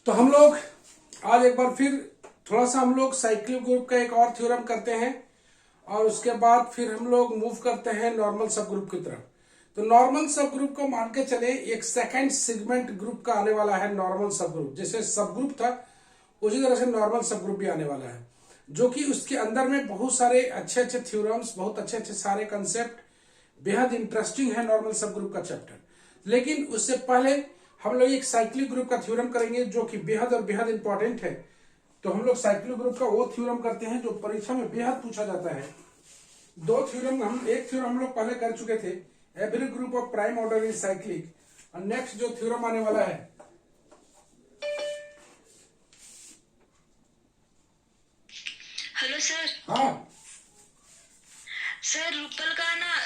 तो हम लोग आज एक बार फिर थोड़ा सा हम लोग साइक्लिक ग्रुप का एक और थ्योरम करते हैं और उसके बाद फिर हम लोग मूव करते हैं नॉर्मल सब ग्रुप की तरफ। तो नॉर्मल सब ग्रुप को मान के चले एक सेकंड सेगमेंट ग्रुप का आने वाला है नॉर्मल सब ग्रुप। जैसे सब ग्रुप था उसी तरह से नॉर्मल सब ग्रुप भी आने वाला है, जो कि उसके अंदर में बहुत सारे अच्छे अच्छे थ्योरम्स, बहुत अच्छे अच्छे सारे कंसेप्ट, बेहद इंटरेस्टिंग है नॉर्मल सब ग्रुप का चैप्टर। लेकिन उससे पहले हम लोग एक साइक्लिक ग्रुप का थ्योरम करेंगे जो कि बेहद और बेहद इंपॉर्टेंट है। तो हम लोग साइक्लिक ग्रुप का वो थ्योरम करते हैं जो परीक्षा में बेहद पूछा जाता है। एक थ्योरम हम लोग पहले कर चुके थे, every group of prime order is cyclic. और नेक्स्ट जो थ्योरम आने वाला है, हेलो सर। हाँ सर रूपल का ना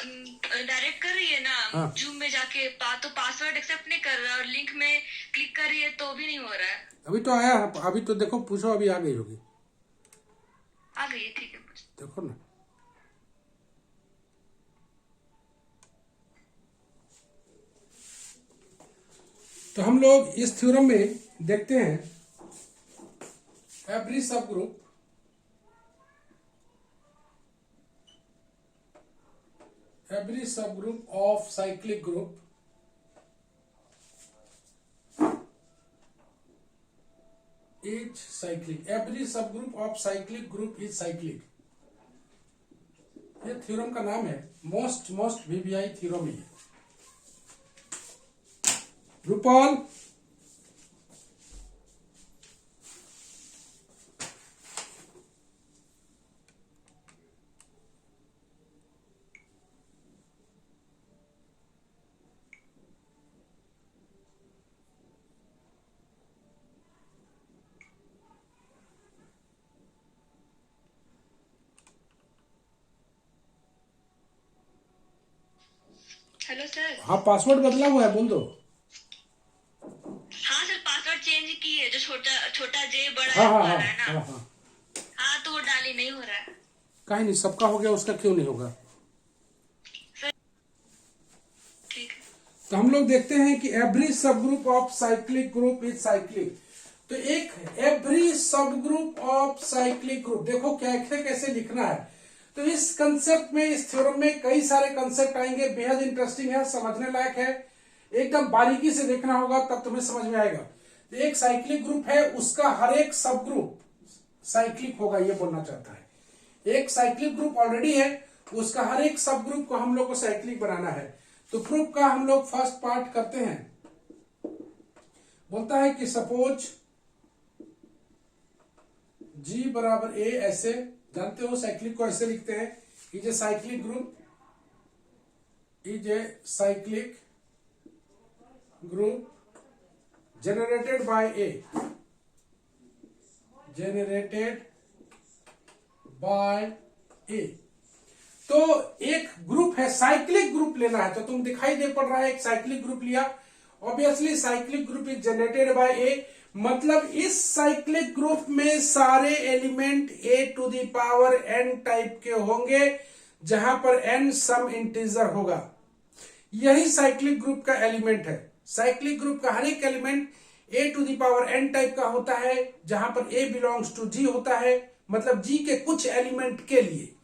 डायरेक्ट कर रही है ना, हाँ। जूम में जाके तो पासवर्ड एक्सेप्ट नहीं कर रहा और लिंक में क्लिक कर रही है तो भी नहीं हो रहा है। अभी तो आया है, अभी तो देखो, पूछो, अभी आ गई होगी। आ गई है, ठीक है। देखो ना, तो हम लोग इस थ्योरम में देखते हैं every subgroup of cyclic group is cyclic. Every subgroup of cyclic group is cyclic. ये थ्योरम का नाम है, मोस्ट वीवीआई थ्योरम है। Rupal, hello sir. हाँ पासवर्ड बदला हुआ है, बोल दो। हाँ सर, पासवर्ड चेंज की है, जो छोटा छोटा जे बड़ा हाँ हाँ वाला हाँ है ना। हाँ हाँ। हाँ तो वो डाली नहीं हो रहा है। कहीं नहीं, सबका हो गया, उसका क्यों नहीं होगा। ठीक है। तो हम लोग देखते हैं कि every subgroup of cyclic group is cyclic. तो एक every subgroup of cyclic group, देखो कैसे कैसे लिखना है। तो इस कंसेप्ट में, इस थ्योरम में कई सारे कंसेप्ट आएंगे, बेहद इंटरेस्टिंग है, समझने लायक है, एकदम बारीकी से देखना होगा तब तुम्हें समझ में आएगा। तो एक साइक्लिक ग्रुप है, उसका हर एक सब ग्रुप साइक्लिक होगा, ये बोलना चाहता है। एक साइक्लिक ग्रुप ऑलरेडी है, उसका हर एक सब ग्रुप को हम लोग को साइक्लिक बनाना है। तो प्रूफ का हम लोग फर्स्ट पार्ट करते हैं। बोलता है कि सपोज G बराबर A, ऐसे जानते हो साइक्लिक को ऐसे लिखते हैं, is a cyclic group, is a cyclic group generated by A, generated by A। तो एक ग्रुप है, साइक्लिक ग्रुप लेना है, तो तुम दिखाई दे पड़ रहा है एक साइक्लिक ग्रुप लिया। Obviously cyclic group is generated by A, मतलब इस साइक्लिक ग्रुप में सारे element A to the power n type के होंगे, जहां पर n सम इंटीजर होगा। यही साइक्लिक ग्रुप का एलिमेंट है। साइक्लिक ग्रुप का हर एक element A to the power n type का होता है, जहां पर a बिलोंग्स टू G होता है, मतलब G के कुछ एलिमेंट के लिए,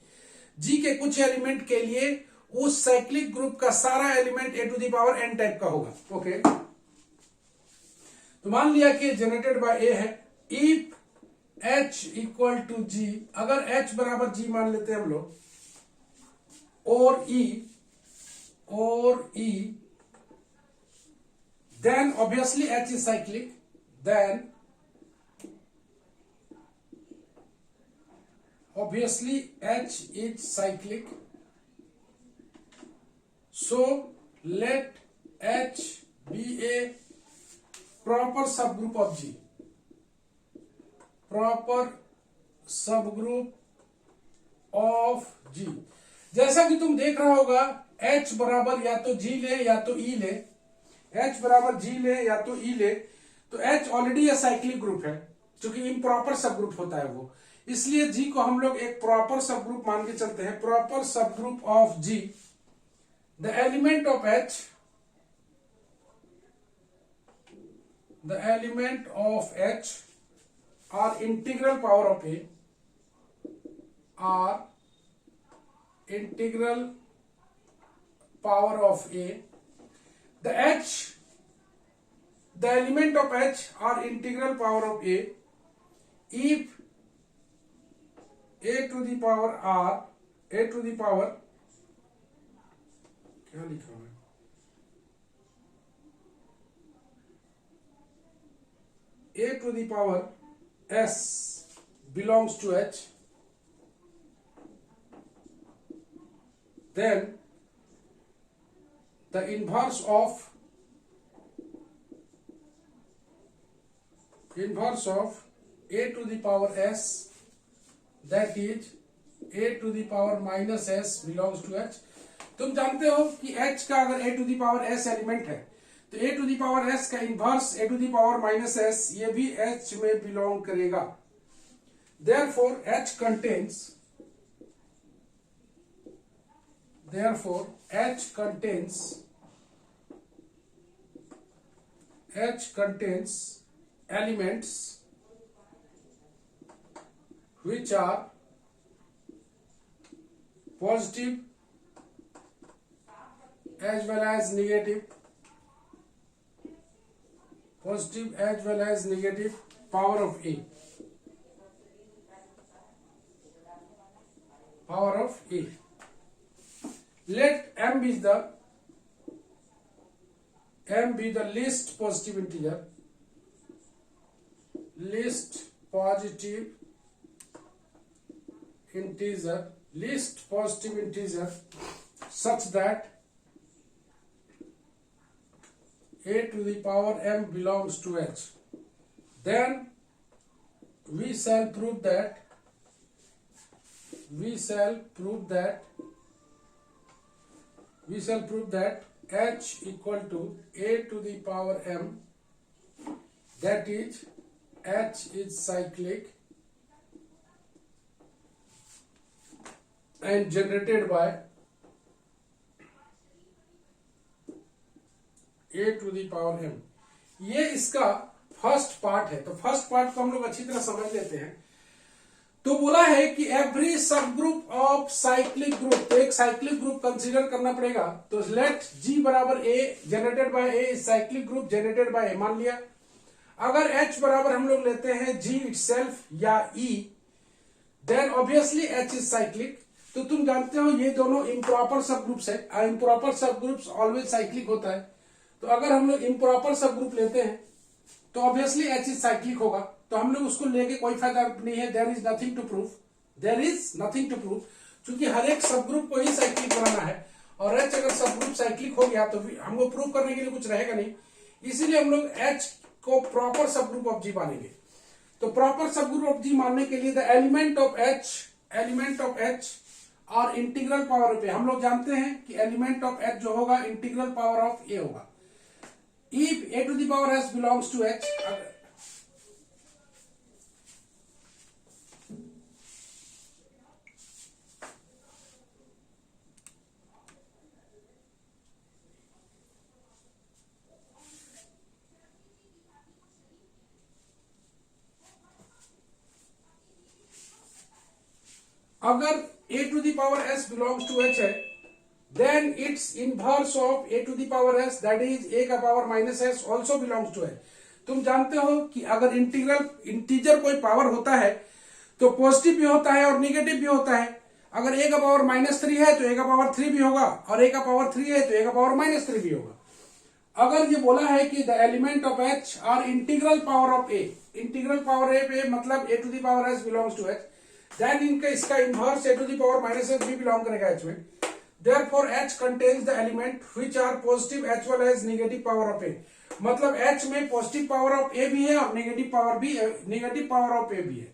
G के कुछ एलिमेंट के लिए उस साइक्लिक ग्रुप का सारा element A to the power n type का होगा। ओके, तो मान लिया कि जनरेटेड बाय ए है। If H equal to G, अगर H बराबर G मान लेते हैं हम लोग, और E, then obviously H is cyclic, then obviously H is cyclic, so let H be a proper subgroup of G, proper subgroup of G। जैसा कि तुम देख रहा होगा, H बराबर या तो G ले या तो E ले, H बराबर G ले या तो E ले, तो H ऑलरेडी एक साइक्लिक ग्रुप है, क्योंकि इम्प्रॉपर सब ग्रुप होता है वो, इसलिए G को हम लोग एक प्रॉपर सब ग्रुप मान के चलते हैं। प्रॉपर सब group of G, the element of H the element of H are integral power of A, are integral power of A. The element of H are integral power of A if A to the power R, A to the power, क्या लिखा हुआ है, A to the power S belongs to H, then the inverse of A to the power S, that is A to the power minus S belongs to H. तुम जानते हो कि H का अगर A to the power S element है तो A to the power S का inverse A to the power minus S ये भी H में बिलोंग करेगा. Therefore H contains elements which are positive as well as negative, power of A. Let M be the least positive integer, such that A to the power M belongs to H. Then we shall prove that H equal to A to the power M, that is H is cyclic and generated by A to the power M. ये इसका first part है. तो first part को हम लोग अच्छी तरह समझ लेते हैं. तो बोला है कि every subgroup of cyclic group, तो एक साइक्लिक ग्रुप कंसीडर करना पड़ेगा. तो लेट G बराबर A generated by A, cyclic group generated by A मान लिया. अगर H बराबर हम लोग लेते हैं G इटसेल्फ या E, then obviously H is cyclic. तो तुम जानते हो ये दोनों इम्प्रॉपर सब ग्रुप्स है. इम्प्रॉपर सब ग्रुप्स ऑलवेज साइक्लिक होता है. तो अगर हम लोग इम्प्रॉपर सब ग्रुप लेते हैं तो ऑब्वियसली H इज साइक्लिक होगा. तो हम लोग उसको लेके कोई फायदा नहीं है. There is nothing to prove, क्योंकि हर एक सब ग्रुप को ही साइक्लिक बनाना है. और H अगर सब ग्रुप साइक्लिक हो गया तो हमको प्रूव करने के लिए कुछ रहेगा नहीं. इसीलिए हम लोग H को प्रॉपर सब ग्रुप ऑफ G मानेंगे. तो प्रॉपर सब ग्रुप ऑफ G मानने के लिए द एलिमेंट ऑफ H और इंटीग्रल पावर ऑफ A, हम लोग जानते हैं कि एलिमेंट ऑफ H जो होगा इंटीग्रल पावर ऑफ A होगा. If A to the power S belongs to H, अगर A to the power S belongs to H है, then its inverse of A to the power S, that is A का power minus S, also belongs to H. तुम जानते हो कि अगर integer कोई power होता है तो पॉजिटिव भी होता है और नेगेटिव भी होता है. अगर A का पावर -3 है तो A का पावर 3 भी होगा, और A का पावर 3 है तो A का पावर -3 भी होगा. अगर ये बोला है कि the element of H are integral power of A, मतलब A to the power S belongs to H, then इसका inverse A to the power -S भी बिलोंग करेगा H में. Therefore H contains the element which are positive as well as negative power of A. मतलब H में positive power of A भी है और negative power of A भी है.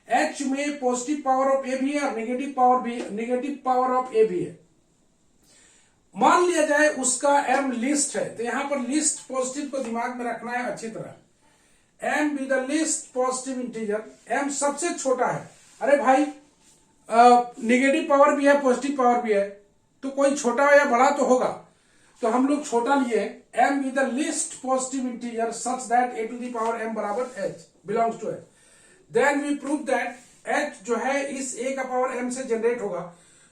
H में पॉजिटिव पावर ऑफ A भी है और नेगेटिव पावर ऑफ A भी है. मान लिया जाए उसका M लिस्ट है, तो यहां पर लिस्ट पॉजिटिव को दिमाग में रखना है अच्छी तरह. M be the least positive integer, M सबसे छोटा है. अरे भाई नेगेटिव पावर भी है पॉजिटिव पावर भी है, तो कोई छोटा या बड़ा तो होगा. तो हम लोग छोटा लिए m with the least positive integer such that a to the power m बराबर h belongs to h। Then we prove that h जो है इस a का पावर m से जनरेट होगा।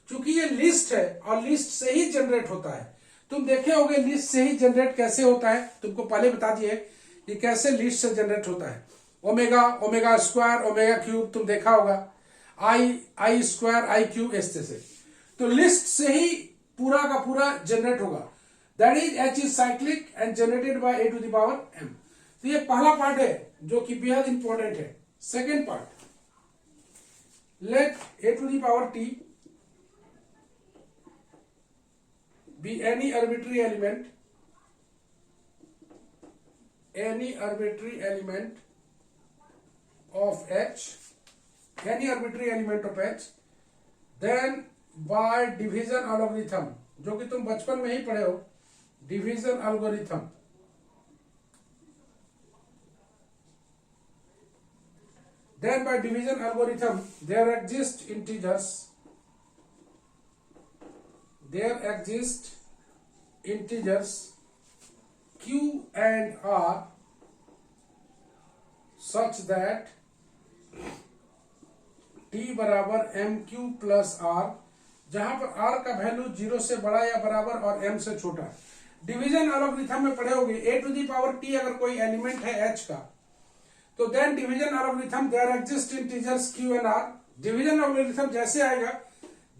चूंकि ये लिस्ट है और लिस्ट से ही जनरेट होता है, तुम देखे होगे लिस्ट से ही जनरेट कैसे होता है, तुमको पहले बता दिए कि कैसे लिस्ट से जनरेट होता है। Omega, omega square, omega cube तुम देखा होगा, आई स्क्वायर, आई क्यूब ऐसे से। तो लिस्ट से ही पूरा का पूरा जनरेट होगा। That is h is cyclic and generated by a to the power m। तो ये पहला पार्ट है जो कि बेहद इंपॉर्टेंट है। Second part, let a to the power t be any arbitrary element of h, any arbitrary element of h, then by division algorithm, जो कि तुम बचपन में ही पढ़े हो, division algorithm, then by division algorithm there exist integers q and r such that t बराबर M q plus are, जहां पर r का वैल्यू 0 से बड़ा या बराबर और m से छोटा। डिवीजन एल्गोरिथम में पढ़े होगे a to the power t अगर कोई एलिमेंट है h का, तो then division algorithm there exist integers q and r। Division algorithm जैसे आएगा,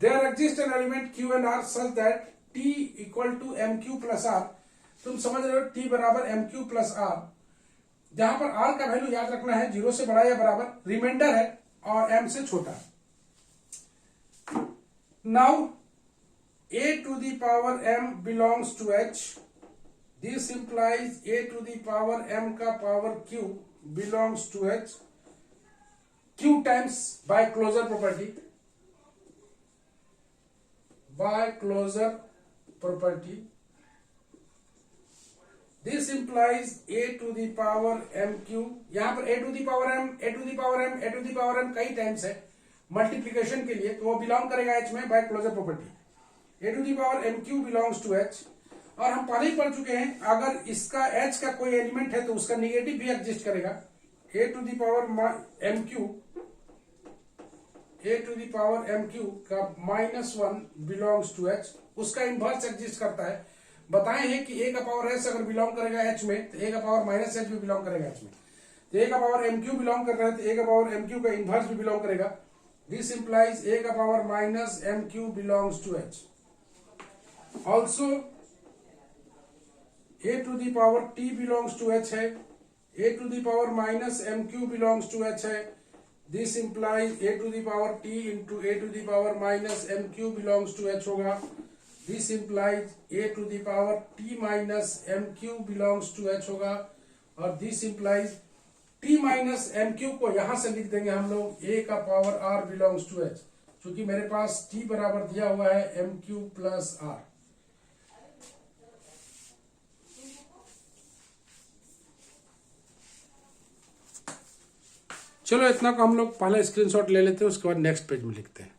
there exist an element q and r such that t equal to m q plus r. तुम समझ रहे हो, t बराबर एम क्यू प्लस आर, जहां पर r का वैल्यू याद रखना है 0 से बड़ा या बराबर, रिमाइंडर है और m से छोटा। Now a to the power m belongs to h, this implies a to the power m का power q belongs to h, q times by closure property, this implies a to the power m q. यहां पर a to the power m, a to the power m, a to the power m कई times है multiplication के लिए, तो वो belong करेगा h में by closure property. a to the power m q belongs to h। और हम पहले ही पढ़ चुके हैं, अगर इसका h का कोई एलिमेंट है तो उसका निगेटिव भी एग्जिस्ट करेगा। a to the power m q, a to the power m q का -1 बिलोंग्स टू h, उसका इनवर्स एग्जिस्ट करता है। बताए हैं कि a का पावर s अगर बिलोंग करेगा h में, तो a का पावर -h भी बिलोंग करेगा h में। तो a का पावर m क्यू बिलोंग कर रहा है, तो a का पावर m क्यू का इनवर्स भी बिलोंग करेगा। दिस इंप्लाइज a का power -m q belongs to h। Also a to the power t belongs to h है, a to the power -m q belongs to h है। This implies a to the power t into a to the power -m q belongs to h होगा। This implies a to the power t -m q belongs to h होगा। और this implies t -m q को यहां से लिख देंगे हम लोग a का power r belongs to h, क्योंकि मेरे पास t बराबर दिया हुआ है m क्यू प्लस r। चलो इतना को हम लोग पहले स्क्रीनशॉट ले लेते हैं, उसके बाद नेक्स्ट पेज में लिखते हैं।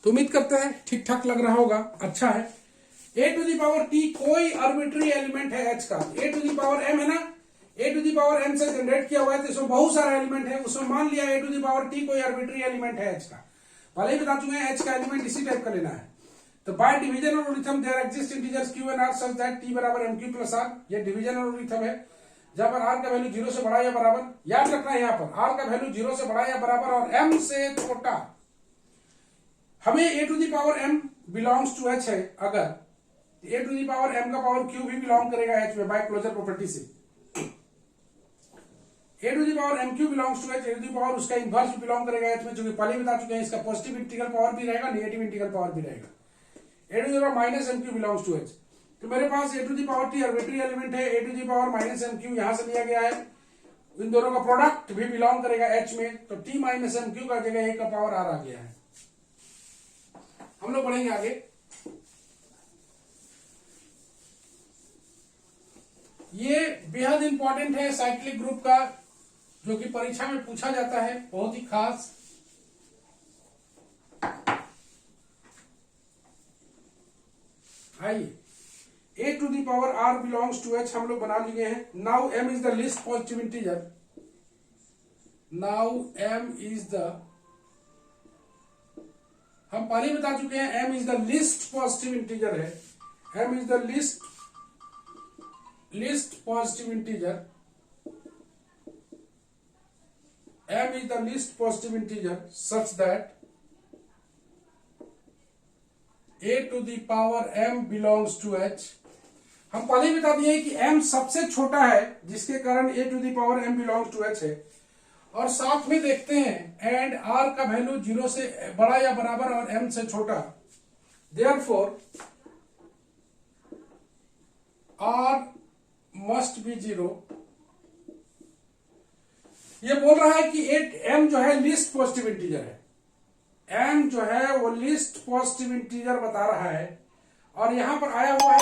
तो उम्मीद करते हैं ठीक ठाक लग रहा होगा, अच्छा है। a to the power t कोई आर्बिट्री एलिमेंट है h का, a to the power m है ना, a to the power m से जनरेट किया हुआ है, तो इसमें बहुत सारा एलिमेंट है, उसमें मान लिया a to the power t कोई आर्बिट्री एलिमेंट है h का। पहले ही बता चुके हैं h का एलिमेंट इसी टाइप का लेना है। तो by division algorithm there exist integers q and r such that t बराबर m q प्लस r। ये डिवीजन एल्गोरिथम है, जहां पर r का वैल्यू 0 से बड़ा या बराबर, याद रखना है यहाँ पर r का वैल्यू 0 से बड़ा या बराबर और m से छोटा। हमें a to the power m belongs to h है, अगर a to the power m का पावर q भी बिलोंग करेगा h में बाय क्लोजर प्रॉपर्टी से। a to the power m q belongs to h, a to the power उसका inverse भी belong करेगा h में, जो कि पहले बता चुके हैं, इसका पॉजिटिव इंटीग्रल पावर भी रहेगा, नेगेटिव इंटीग्रल पावर भी रहेगा। a to the power -m q belongs to h, तो मेरे पास a to the power t arbitrary element है, a to the power -m q यहां से लिया गया है, इन दोनों का प्रोडक्ट भी बिलोंग करेगा h में, तो t -m क्यू का जगह a का पावर r आ गया है। हम लोग पढ़ेंगे आगे। ये बेहद इंपॉर्टेंट है साइक्लिक ग्रुप का, जो कि परीक्षा में पूछा जाता है, बहुत ही खास। आइए a to the power r belongs to h हम लोग बना लिए हैं. Now m is the least positive integer. Now m is the, हम पहले बता चुके हैं m is the least positive integer है. m is the least positive integer. m is the least positive integer such that a to the power m belongs to h. हम पहले ही बता दिए कि m सबसे छोटा है जिसके कारण a to the power m belongs to h है. और साथ में देखते हैं एंड r का वैल्यू 0 से बड़ा या बराबर और m से छोटा. Therefore r must be 0. ये बोल रहा है कि m जो है लीस्ट पॉजिटिव इंटीजर है. m जो है वो लीस्ट पॉजिटिव इंटीजर बता रहा है और यहां पर आया हुआ है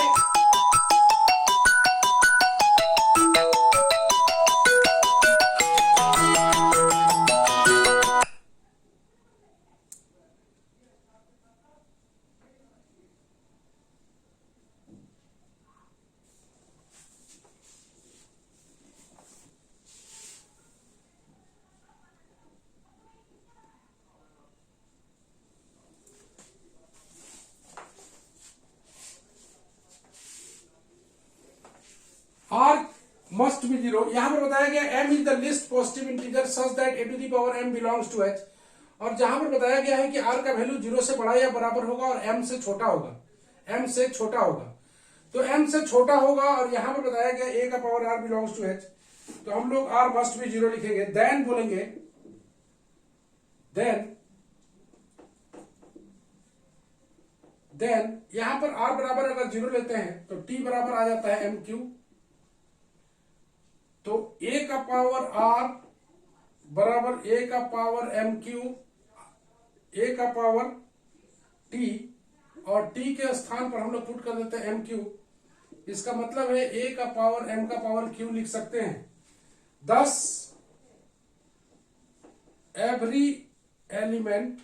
r must be 0. यहां पर बताया गया m is the least positive integer such that a to the power m belongs to h. और जहां पर बताया गया है कि r का वैल्यू 0 से बड़ा या बराबर होगा और m से छोटा होगा. m से छोटा होगा तो m से छोटा होगा और यहां पर बताया गया a का power r belongs to h. तो हम लोग r must be 0 लिखेंगे. देन बोलेंगे देन यहां पर r बराबर अगर 0 लेते हैं तो t बराबर आ जाता है mq. तो a का पावर r बराबर a का पावर mq, a का पावर t और t के स्थान पर हम लोग पुट कर देते हैं mq. इसका मतलब है a का पावर m का पावर q लिख सकते हैं. Thus every element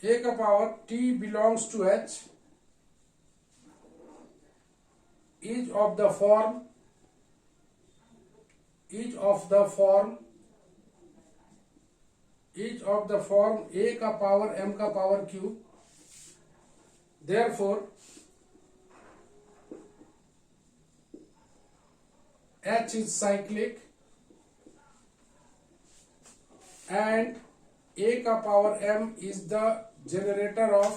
a का power t belongs to h is of the form a का पावर m का power q. Therefore h is cyclic and a का power m is the generator of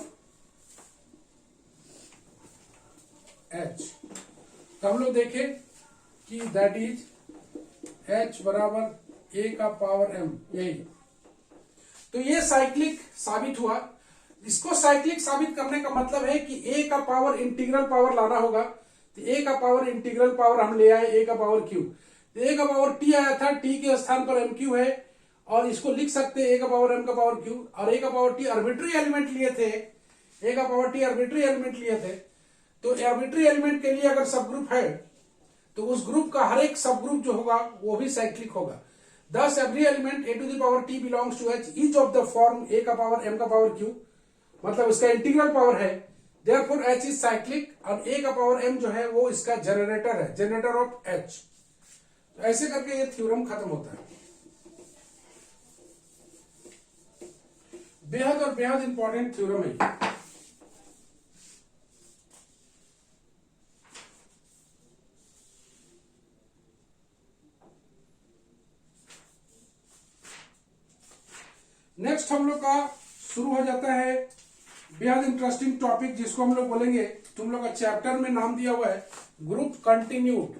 h. तो हम लोग देखें कि that is h बराबर a का पावर m. यही तो ये साइक्लिक साबित हुआ. इसको साइक्लिक साबित करने का मतलब है कि a का पावर इंटीग्रल पावर लाना होगा. तो a का पावर इंटीग्रल पावर हम ले आए a का पावर q. तो a का पावर t आया था, t के स्थान पर mq है और इसको लिख सकते हैं a का पावर m का पावर q. और a का पावर t आर्बिट्री एलिमेंट लिए थे, a का पावर t आर्बिट्री एलिमेंट लिए थे. तो आर्बिट्री एलिमेंट के लिए अगर सब ग्रुप है तो उस ग्रुप का हर एक सब ग्रुप जो होगा वो भी साइक्लिक होगा. Thus every element a to the power t belongs to h is of the form a का पावर m का पावर q. मतलब इसका इंटीग्रल पावर है. Therefore h is cyclic और a का पावर m जो है वो इसका जनरेटर है, जनरेटर ऑफ h. तो ऐसे करके ये थ्योरम खत्म होता है. बेहद और बेहद इंपॉर्टेंट थ्योरम है. नेक्स्ट हम लोग का शुरू हो जाता है बेहद इंटरेस्टिंग टॉपिक जिसको हम लोग बोलेंगे, तुम लोग का चैप्टर में नाम दिया हुआ है group continued.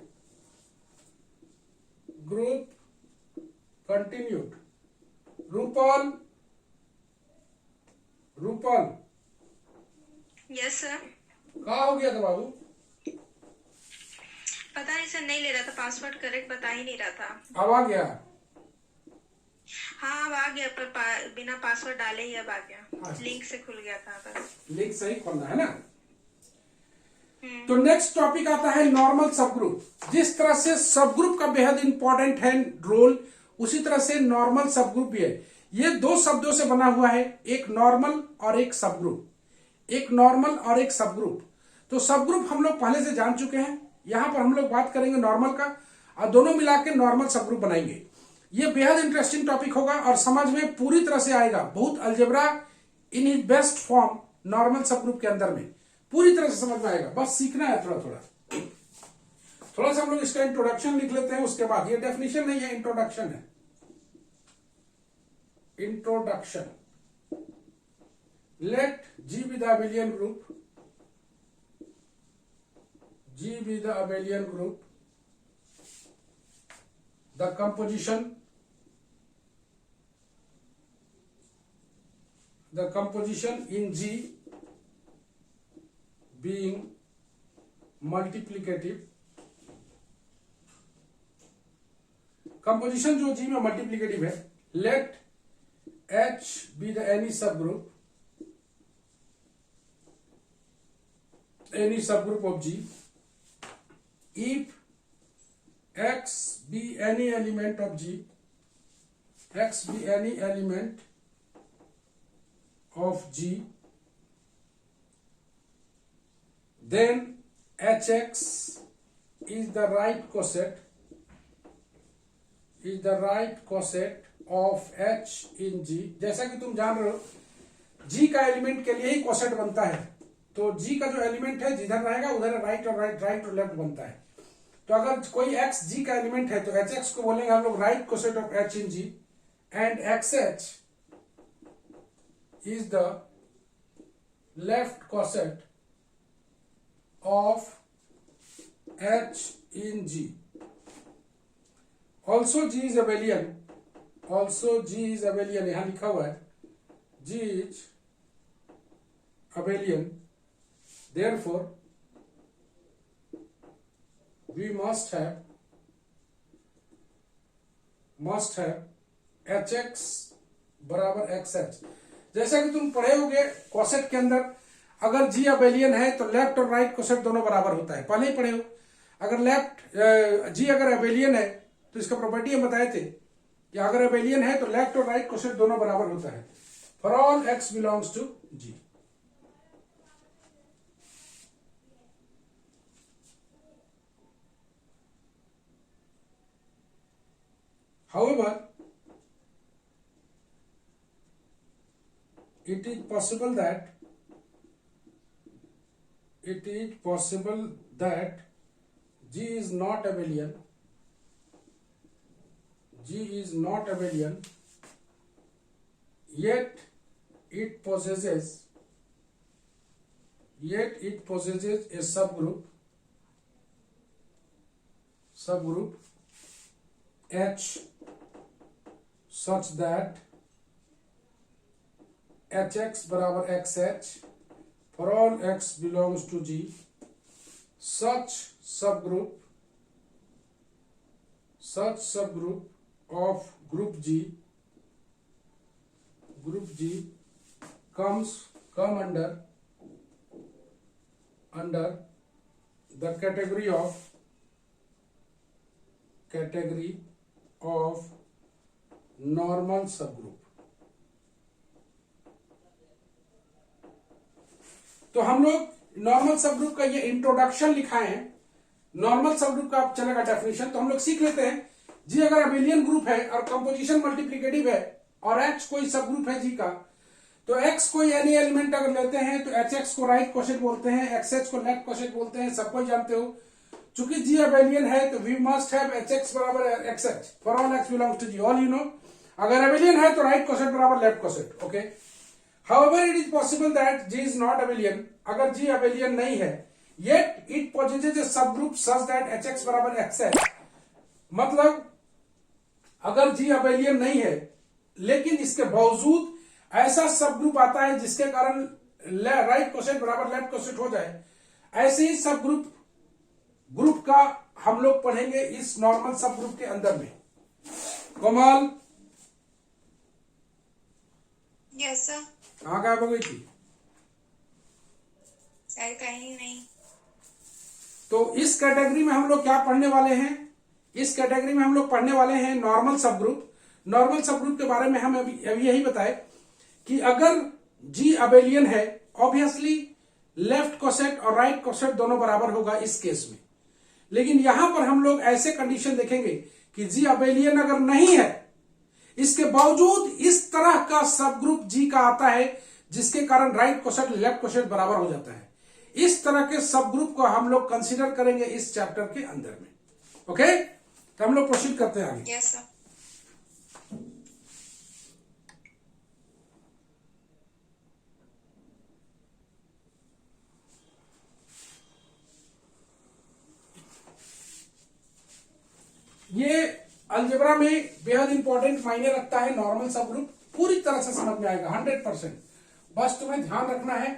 Rupal yes sir. कहा हो गया था बाबू? पता नहीं सर, नहीं ले रहा था पासवर्ड, करेक्ट बता ही नहीं रहा था. अब आ गया? हाँ अब आ गया, पर बिना पासवर्ड डाले ही अब आ गया. लिंक से खुल गया था बस. लिंक से ही खोलना है ना. तो नेक्स्ट टॉपिक आता है नॉर्मल सब ग्रुप. जिस तरह से सब ग्रुप का बेहद इंपॉर्टेंट है रोल, उसी तरह से नॉर्मल सब ग्रुप भी है. ये दो शब्दों से बना हुआ है, एक नॉर्मल और एक सब ग्रुप. एक नॉर्मल और एक सब ग्रुप। तो सब ग्रुप हम लोग पहले से जान चुके हैं, यहां पर हम लोग बात करेंगे नॉर्मल का और दोनों मिला के नॉर्मल सब ग्रुप बनाएंगे। ये बेहद इंटरेस्टिंग टॉपिक होगा और समझ में पूरी तरह से आएगा, बहुत algebra in is best form normal सब ग्रुप के अंदर में पूरी तरह से समझ में आएगा, बस सीखना है थोड़ा थोड़ा। थोड़ा सा हम लोग इसका इंट्रोडक्शन लिख लेते हैं, उसके बाद ये डेफिनेशन नहीं है, इंट्रोडक्शन है। Introduction, let G be the abelian group, G be the abelian group, the composition in G being multiplicative, composition जो G में मल्टीप्लिकेटिव है, late H be the any subgroup of G if X be any element of G, X be any element of G, then Hx is the right coset of H in G। जैसा कि तुम जान रहे हो G का element के लिए ही coset बनता है, तो G का जो एलिमेंट है जिधर रहेगा उधर राइट और लेफ्ट बनता है। तो अगर कोई X G का एलिमेंट है तो Hx को बोलेंगे हम लोग right coset of H in G and XH is the left coset of H in G। Also G is abelian, यहां लिखा हुआ है G is abelian, therefore we must have Hx बराबर XH। जैसा कि तुम पढ़े होगे कोसेट के अंदर अगर G अबेलियन है तो लेफ्ट और राइट कोसेट दोनों बराबर होता है, पहले ही पढ़े हो। अगर G अगर अबेलियन है तो इसका प्रॉपर्टी हम बताए थे कि अगर अबेलियन है तो लेफ्ट और राइट कोसेट दोनों बराबर होता है for all X belongs to G। However, it is possible that G is not abelian, yet it possesses a subgroup H such that Hx बराबर XH for all X belongs to G। such subgroup of group G come under the category of normal subgroup। तो हम लोग normal subgroup का ये introduction लिखा है। Normal subgroup का आप चलेगा डेफिनेशन, तो हम लोग सीख लेते हैं। जी अगर अबेलियन ग्रुप है और कंपोजिशन मल्टीप्लिकेटिव है और H कोई सबग्रुप है जी का, तो X कोई एनी एलिमेंट अगर लेते हैं तो Hx को राइट कोसेट बोलते हैं, XH को लेफ्ट कोसेट बोलते हैं, सबको जानते हो। चूंकि जी अबेलियन है तो वी मस्ट हैव Hx बराबर XH for all X belongs to G, all you know. अगर अबेलियन है तो राइट कोसेट बराबर left coset, okay. However, it is possible that G is not abelian, अगर G abelian नहीं है, yet it possesses a subgroup such that Hx बराबर XH। मतलब अगर G abelian नहीं है लेकिन इसके बावजूद ऐसा सब ग्रुप आता है जिसके कारण राइट कोसेट बराबर लेफ्ट कोसेट हो जाए, ऐसे ही सब ग्रुप का हम लोग पढ़ेंगे इस नॉर्मल सब ग्रुप के अंदर में। कोमल, यस सर। कहाँ गायब हो गई थी? सर कहीं नहीं। तो इस कैटेगरी में हम लोग क्या पढ़ने वाले हैं? इस कैटेगरी में हम लोग पढ़ने वाले हैं नॉर्मल सब ग्रुप। नॉर्मल सब ग्रुप के बारे में हम अभी यही बताए कि अगर G अबेलियन है ऑब्वियसली लेफ्ट कोसेट और राइट कोसेट दोनों बराबर होगा इस केस में। लेकिन यहां पर हम लोग ऐसे कंडीशन देखेंगे कि जी अबेलियन अगर नहीं है, इसके बावजूद इस तरह का सब ग्रुप जी का आता है जिसके कारण राइट कोसेट लेफ्ट कोसेट बराबर हो जाता है। इस तरह के सब ग्रुप को हम लोग कंसीडर करेंगे इस चैप्टर के अंदर में। ओके, तो हम लोग प्रोसीड करते हैं आगे। Yes sir. ये अलजेब्रा में बेहद इंपॉर्टेंट मायने रखता है नॉर्मल सब ग्रुप, पूरी तरह से समझ में आएगा 100%। बस तुम्हें ध्यान रखना है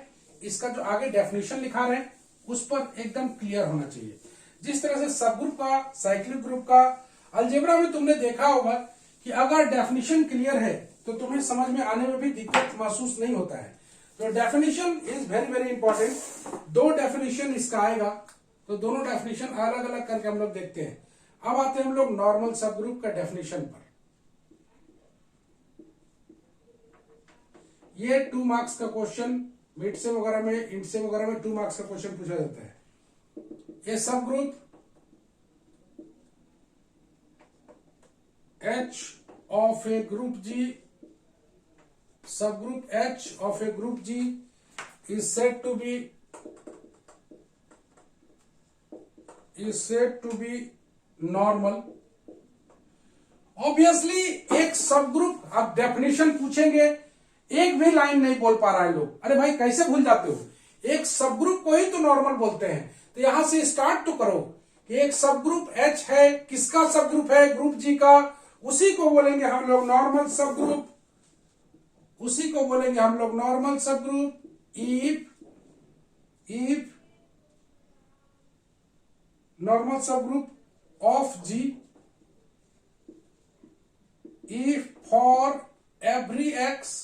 इसका जो आगे डेफिनेशन लिखा है उस पर एकदम क्लियर होना चाहिए। जिस तरह से सब ग्रुप का, साइक्लिक ग्रुप का अलजेब्रा में तुमने देखा होगा कि अगर डेफिनेशन क्लियर है तो तुम्हें समझ में आने में भी दिक्कत महसूस नहीं होता है। तो definition is very very important. 2 definition इसका आएगा, तो दोनों डेफिनेशन अलग अलग करके हम लोग देखते हैं। अब आते हैं हम लोग नॉर्मल सब ग्रुप का डेफिनेशन पर। ये 2 मार्क्स का क्वेश्चन मिड सेम वगैरह में, इंड सेम वगैरह में 2 मार्क्स का क्वेश्चन पूछा जाता है। ये सब group H of a group G, subgroup H of a group G is said to be normal. Obviously एक सब ग्रुप, आप डेफिनेशन पूछेंगे, एक भी लाइन नहीं बोल पा रहा है लोग, अरे भाई कैसे भूल जाते हो? एक सब ग्रुप को ही तो नॉर्मल बोलते हैं। तो यहां से स्टार्ट तो करो कि एक सब ग्रुप H है, किसका सब ग्रुप है? ग्रुप G का। उसी को बोलेंगे हम लोग नॉर्मल सब ग्रुप, उसी को बोलेंगे हम लोग नॉर्मल सब group if normal subgroup of G, if for every x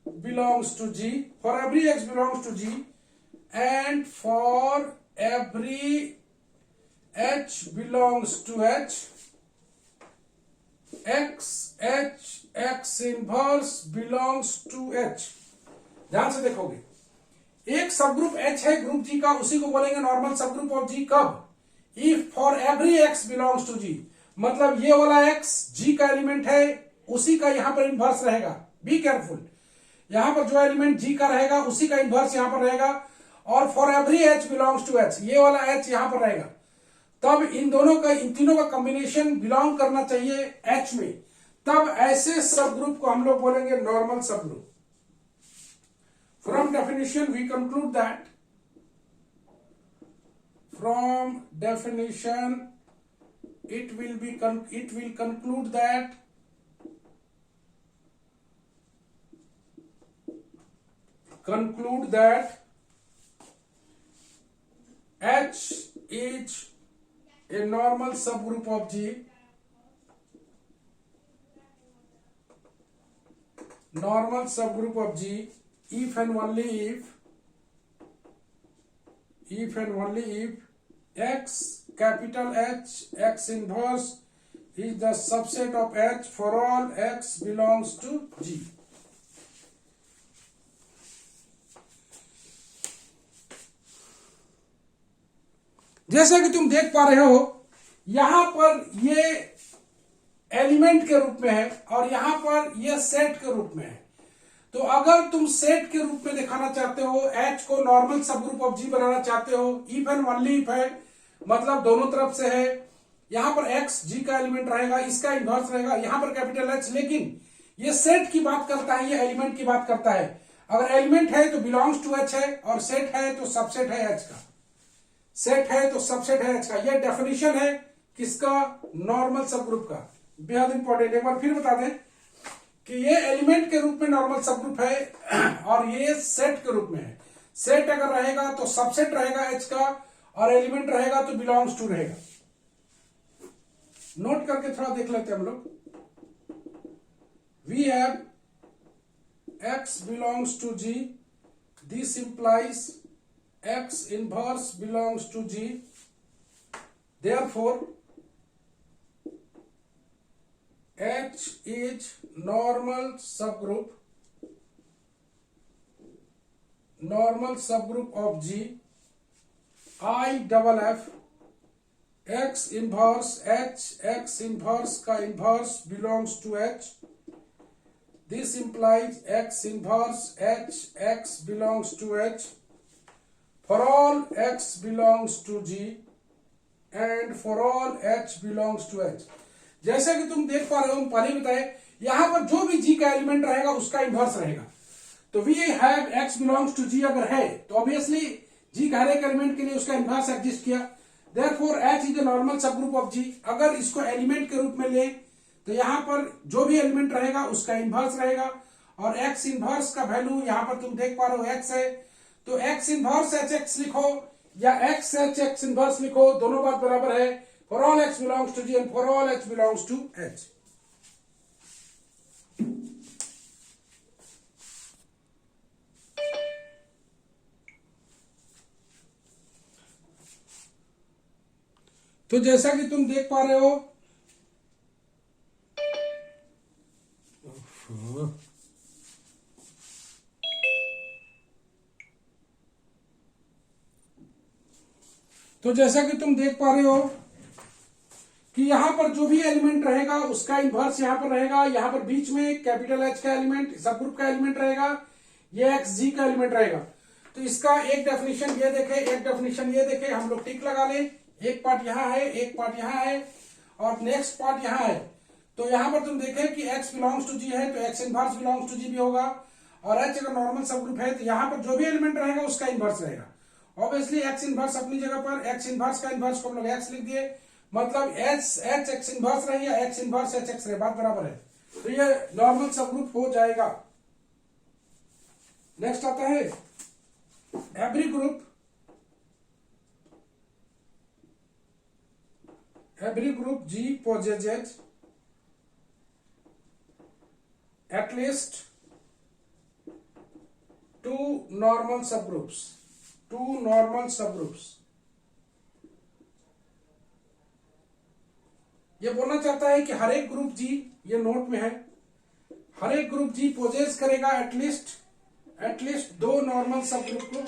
belongs to G, for every x belongs to G and for every H belongs to H, x inverse belongs to H। ध्यान से देखोगे, एक subgroup H है group G का, उसी को बोलेंगे normal subgroup of G कब? If for every x belongs to G, मतलब ये वाला x G का एलिमेंट है, उसी का यहां पर इनवर्स रहेगा। बी केयरफुल, यहां पर जो एलिमेंट G का रहेगा उसी का इनवर्स यहां पर रहेगा। और for every H belongs to H, ये वाला H यहां पर रहेगा। तब इन तीनों का कॉम्बिनेशन बिलोंग करना चाहिए H में, तब ऐसे सब ग्रुप को हम लोग बोलेंगे normal subgroup. From definition we conclude that, from definition it will conclude that H is a normal subgroup of G, normal subgroup of G if and only if X, capital H, X inverse is the subset of H for all X belongs to G। जैसा कि तुम देख पा रहे हो, यहां पर ये एलिमेंट के रूप में है और यहां पर ये सेट के रूप में है। तो अगर तुम सेट के रूप में दिखाना चाहते हो, H को normal subgroup of G बनाना चाहते हो, इफ एंड ओनली इफ है, मतलब दोनों तरफ से है। यहां पर X G का एलिमेंट रहेगा, इसका इनवर्स रहेगा, यहां पर कैपिटल H। लेकिन ये सेट की बात करता है, ये एलिमेंट की बात करता है। अगर एलिमेंट है तो बिलोंग्स टू H है, और सेट है तो सबसेट है H का। सेट है तो सबसेट है H का। यह डेफिनेशन है किसका? नॉर्मल सब ग्रुप का। बेहद इंपॉर्टेंट, एक बार फिर बता दें कि ये एलिमेंट के रूप में नॉर्मल सब ग्रुप है और ये सेट के रूप में है। सेट अगर रहेगा तो सबसेट रहेगा H का, और एलिमेंट रहेगा तो बिलोंग्स टू रहेगा। नोट करके थोड़ा देख लेते हैं हम लोग। We have X belongs to G, this implies X inverse belongs to G, therefore H is normal subgroup normal subgroup of G, I double F x inverse H, x inverse का inverse belongs to H. This implies x inverse H, x belongs to H for all x belongs to G and for all H belongs to H. जैसा कि तुम देख पा रहे हो, हम पहले ही बताए, यहां पर जो भी G का एलिमेंट रहेगा उसका इन्वर्स रहेगा. तो we have x belongs to G अगर है तो ऑब्वियसली G का हर एक एलिमेंट के लिए उसका इन्वर्स एग्जिस्ट किया. Therefore H is a normal subgroup of G. अगर इसको एलिमेंट के रूप में ले तो यहां पर जो भी एलिमेंट रहेगा उसका इन्वर्स रहेगा. और x इन्वर्स का वैल्यू यहां पर तुम देख पा रहे हो x है, तो x इन्वर्स HX लिखो या x HX इन्वर्स लिखो, दोनों बात बराबर है. For all x belongs to G and for all H belongs to H. तो जैसा कि तुम देख पा रहे हो, कि यहां पर जो भी एलिमेंट रहेगा उसका इन्वर्स यहां पर रहेगा. यहां पर बीच में कैपिटल H का एलिमेंट, सब ग्रुप का एलिमेंट रहेगा, ये एक्स जी का एलिमेंट रहेगा. तो इसका एक डेफिनेशन ये देखे, एक डेफिनेशन ये देखे, हम लोग टिक लगा लें. एक पार्ट यहां है, एक पार्ट यहां है और नेक्स्ट पार्ट यहां है. तो यहां पर तुम देखें कि x बिलोंग्स टू G है तो x inverse belongs to G भी होगा. और H अगर नॉर्मल सब ग्रुप है तो यहां पर जो भी एलिमेंट रहेगा उसका इनवर्स रहेगा. ऑब्वियसली x इनवर्स अपनी जगह पर, x इनवर्स का इनवर्स को हम लोग x लिख दिए, मतलब H x इनवर्स रहे या x इनवर्स H x रहे, बात बराबर है. तो ये नॉर्मल सब ग्रुप हो जाएगा. नेक्स्ट आता है every group G possesses at least two normal subgroups. ये बोलना चाहता है कि हर एक ग्रुप G, ये नोट में है, हर एक ग्रुप G पोजेस करेगा एटलीस्ट दो नॉर्मल सब ग्रुप को.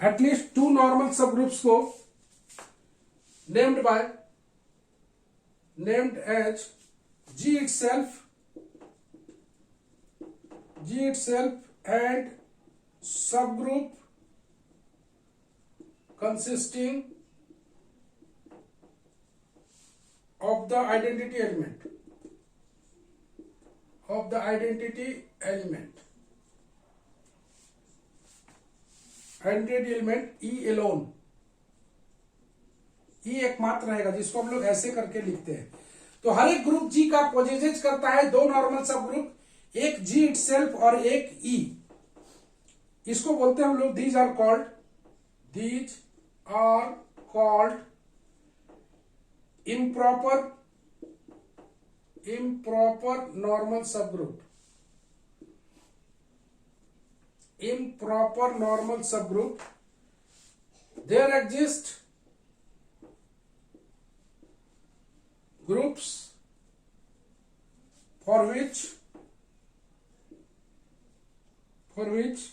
At least two normal subgroups को named as G itself and subgroup consisting of the identity element. Identity element E alone, E एकमात्र रहेगा जिसको हम लोग ऐसे करके लिखते हैं. तो हर एक ग्रुप G का पोजेसेस करता है दो नॉर्मल सब ग्रुप, एक G इटसेल्फ और एक E. इसको बोलते हैं हम लोग these are called improper normal subgroup. Improper normal subgroup. There exist groups for which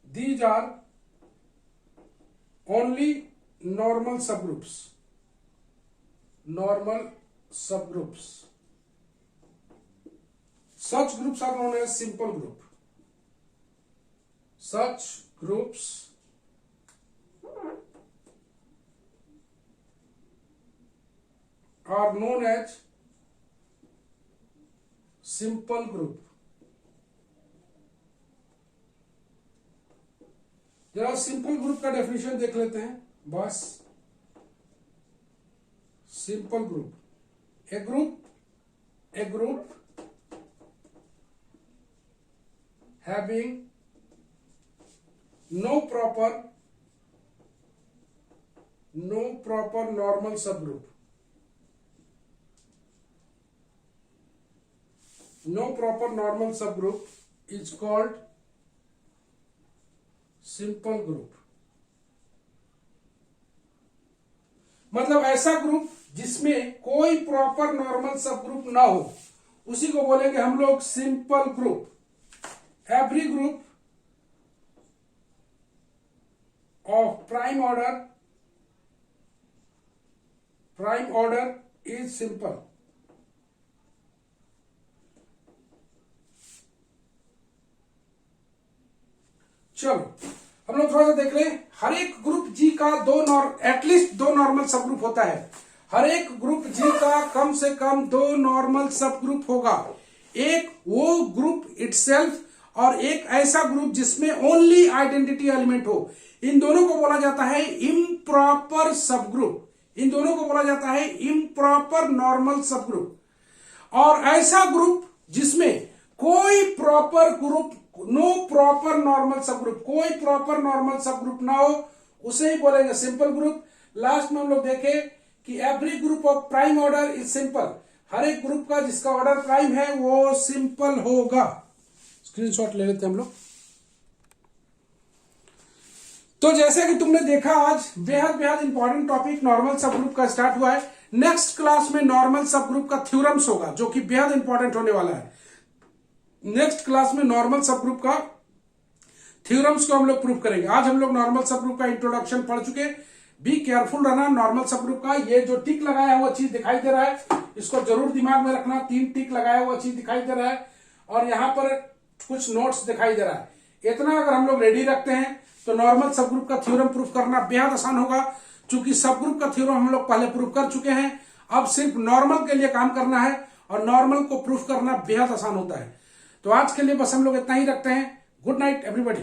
these are only normal subgroups. Such groups are known as simple group. Such groups are known as simple group. जरा simple group का definition देख लेते हैं बस. Simple group, a group having no proper normal subgroup. no proper normal subgroup is called simple group। मतलब ऐसा group जिसमें कोई प्रॉपर नॉर्मल सब ग्रुप ना हो, उसी को बोलेंगे हम लोग simple group. Every group of prime order is simple. चलो हम लोग थोड़ा सा देख लें। हर एक ग्रुप जी का एटलीस्ट दो नॉर्मल सब ग्रुप होता है। हर एक ग्रुप जी का कम से कम दो नॉर्मल सब ग्रुप होगा। एक वो ग्रुप इटसेल्फ और एक ऐसा ग्रुप जिसमें ओनली आइडेंटिटी एलिमेंट हो। इन दोनों को बोला जाता है इम्प्रॉपर सब ग्रुप। इन दोनों को बोला जाता है इम्प्रॉपर नॉर्मल सब ग्रुप। और ऐसा ग्रुप जिसमें कोई proper group, no proper normal subgroup, कोई प्रॉपर नॉर्मल सब ग्रुप ना हो, उसे ही बोलेंगे सिंपल ग्रुप। लास्ट में हम लोग देखें कि every group of prime order is simple. हर एक ग्रुप का जिसका ऑर्डर प्राइम है वो सिंपल होगा। स्क्रीनशॉट ले लेते हैं हम लोग। तो जैसे कि तुमने देखा, आज बेहद इंपॉर्टेंट टॉपिक नॉर्मल सब ग्रुप का स्टार्ट हुआ है। नेक्स्ट क्लास में नॉर्मल सब ग्रुप का थ्योरम्स होगा, जो कि बेहद इंपॉर्टेंट होने वाला है। नेक्स्ट क्लास में नॉर्मल सब ग्रुप का थ्योरम्स को हम लोग प्रूव करेंगे। आज हम लोग नॉर्मल सब ग्रुप का इंट्रोडक्शन पढ़ चुके। बी केयरफुल रहना नॉर्मल सब ग्रुप का। ये जो टिक लगाया हुआ चीज दिखाई दे रहा है, इसको जरूर दिमाग में रखना। 3 टिक लगाया हुआ चीज दिखाई दे रहा है और यहां पर कुछ नोट्स दिखाई दे रहा है। इतना अगर हम लोग रेडी रखते हैं तो नॉर्मल सब ग्रुप का थ्योरम प्रूफ करना बेहद आसान होगा। चूंकि सब ग्रुप का थ्योरम हम लोग पहले प्रूफ कर चुके हैं, अब सिर्फ नॉर्मल के लिए काम करना है और नॉर्मल को प्रूफ करना बेहद आसान होता है। तो आज के लिए बस हम लोग इतना ही रखते हैं। Good night everybody.